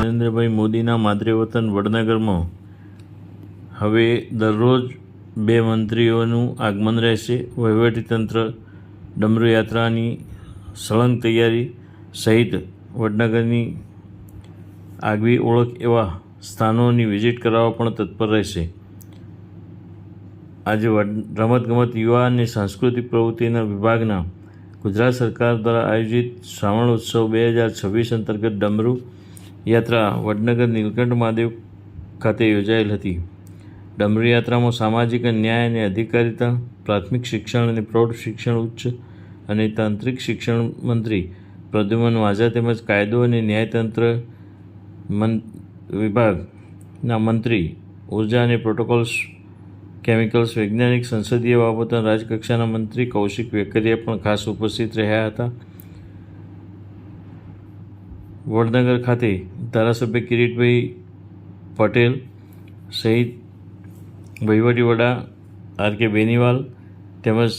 નરેન્દ્રભાઈ મોદીના માદરે વતન વડનગરમાં હવે દરરોજ 2 મંત્રીઓનું આગમન રહેશે। વહીવટીતંત્ર ડમરૂ યાત્રાની સળંગ તૈયારી સહિત વડનગરની આગવી ઓળખ એવા સ્થાનોની વિઝિટ કરાવવા પણ તત્પર રહેશે। આજે રમતગમત યુવા અને સાંસ્કૃતિક પ્રવૃત્તિના વિભાગના ગુજરાત સરકાર દ્વારા આયોજિત શ્રાવણ ઉત્સવ 2026 અંતર્ગત ડમરૂ યાત્રા વડનગર નીલકંઠ મહાદેવ ખાતે યોજાયેલ હતી। ડમરૂ યાત્રામાં સામાજિક ન્યાય અને અધિકારિતા, પ્રાથમિક શિક્ષણ અને પ્રૌઢ શિક્ષણ, ઉચ્ચ અને તાંત્રિક શિક્ષણ મંત્રી પ્રદ્યુમન વાઝા તેમજ કાયદો અને ન્યાયતંત્ર વિભાગના મંત્રી, ઉર્જા અને પ્રોટોકોલ્સ, કેમિકલ્સ, વૈજ્ઞાનિક, સંસદીય બાબતોના રાજકક્ષાના મંત્રી કૌશિક વેકરિયા પણ ખાસ ઉપસ્થિત રહ્યા હતા। વડનગર ખાતે ધારાસભ્ય કિરીટભાઈ પટેલ સહિત વહીવટી વડા આર.કે. બેનીવાલ તેમજ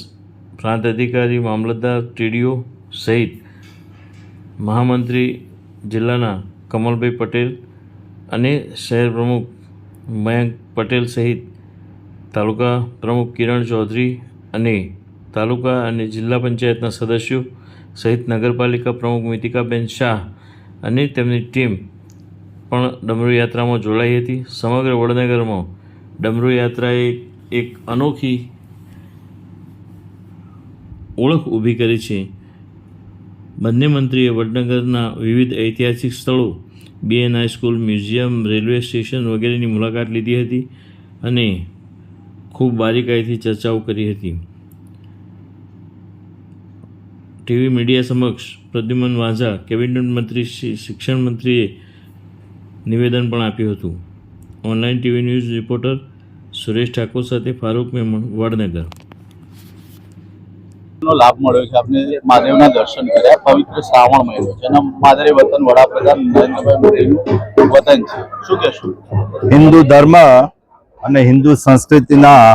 પ્રાંત અધિકારી, મામલતદાર, ટીડીઓ સહિત મહામંત્રી જિલ્લાના કમલભાઈ પટેલ અને શહેર પ્રમુખ મયંક પટેલ સહિત તાલુકા પ્રમુખ કિરણ ચૌધરી અને તાલુકા અને જિલ્લા પંચાયતના સદસ્યો સહિત નગરપાલિકા પ્રમુખ મિતિકાબેન શાહ અને તેમની ટીમ પણ ડમરૂ યાત્રામાં જોડાઈ હતી। સમગ્ર વડનગરમાં ડમરૂ યાત્રાએ એક અનોખી ઓળખ ઊભી કરી છે। બંને મંત્રીએ વડનગરના વિવિધ ઐતિહાસિક સ્થળો, BN high school, museum, railway station વગેરેની મુલાકાત લીધી હતી અને ખૂબ બારીકાઈથી ચર્ચાઓ કરી હતી। ટીવી મીડિયા સમક્ષ પ્રદ્યુમન વાઝા, કેબિનેટ મંત્રી, શિક્ષણ મંત્રીએ નિવેદન પણ આપ્યું હતું। Online TV news reporter Suresh Thakor સાથે ફારૂક મેમણ, વડનગર। લાભ મળ્યો છે, આપને મહાદેવના દર્શન કર્યા। પવિત્ર શ્રાવણ મહિનો છે અને માદરે વતન વડાપ્રધાન નરેન્દ્રભાઈ મોદીનું વતન છે, શું કહેશો? હિન્દુ ધર્મ અને હિન્દુ સંસ્કૃતિના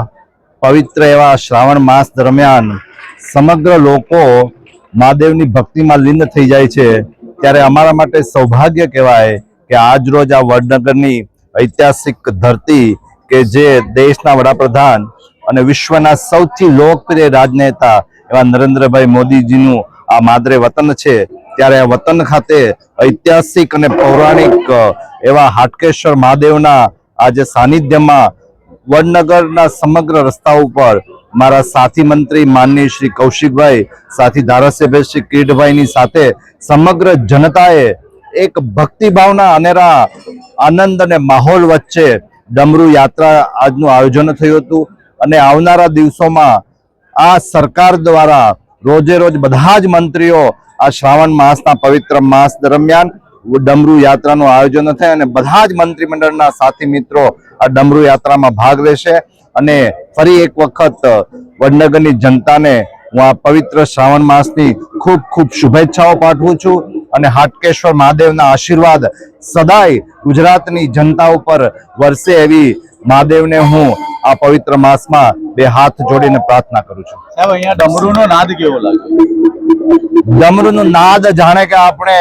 પવિત્ર એવા શ્રાવણ માસ દરમિયાન સમગ્ર લોકો મહાદેવની ભક્તિમાં લીન થઈ જાય છે, ત્યારે અમારા માટે સૌભાગ્ય કહેવાય કે આજ રોજ આ વડનગરની ઐતિહાસિક ધરતી કે જે દેશના વડાપ્રધાન અને વિશ્વના સૌથી લોકપ્રિય રાજનેતા એવા નરેન્દ્રભાઈ મોદીજીનું આ માદરે વતન છે, ત્યારે આ વતન ખાતે ઐતિહાસિક અને પૌરાણિક એવા હાટકેશ્વર મહાદેવના આજે સાનિધ્યમાં વડનગરના સમગ્ર રસ્તા ઉપર મારા સાથી મંત્રી માનનીય શ્રી કૌશિકભાઈ, સાથી ધારાસભ્ય શ્રી કિરીટભાઈની સાથે સમગ્ર જનતાએ એક ભક્તિભાવના અનેરા આનંદ અને માહોલ વચ્ચે ડમરૂ યાત્રા આજનું આયોજન થયું હતું અને આવનારા દિવસોમાં આ સરકાર દ્વારા રોજે રોજ બધા જ મંત્રીઓ આ શ્રાવણ માસના પવિત્ર માસ દરમિયાન ડમરૂ યાત્રાનું આયોજન થાય અને બધા જ મંત્રીમંડળના સાથી મિત્રો આ ડમરૂ યાત્રામાં ભાગ લેશે। અને ફરી એક વખત વડનગરની જનતાને હું આ પવિત્ર શ્રાવણ માસની ખૂબ ખૂબ શુભેચ્છાઓ પાઠવું છું અને હાટકેશ્વર મહાદેવના આશીર્વાદ સદાય ગુજરાતની જનતા ઉપર વરસે એવી મહાદેવને હું આ પવિત્ર માસમાં 2 હાથ જોડીને પ્રાર્થના કરું છું। સાહેબ, અહીંયા ડમરૂનો નાદ કેવો લાગે? ડમરૂનો નાદ જાણે કે આપણે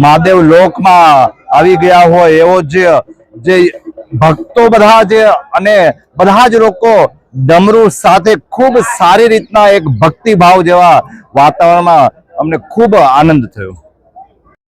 મહાદેવ લોકમાં આવી ગયા હોય એવો જે ભક્તો બધા જે અને બધા જ લોકો ડમરૂ સાથે ખૂબ સારી રીતના એક ભક્તિભાવ જેવા વાતાવરણમાં અમને ખૂબ આનંદ થયો।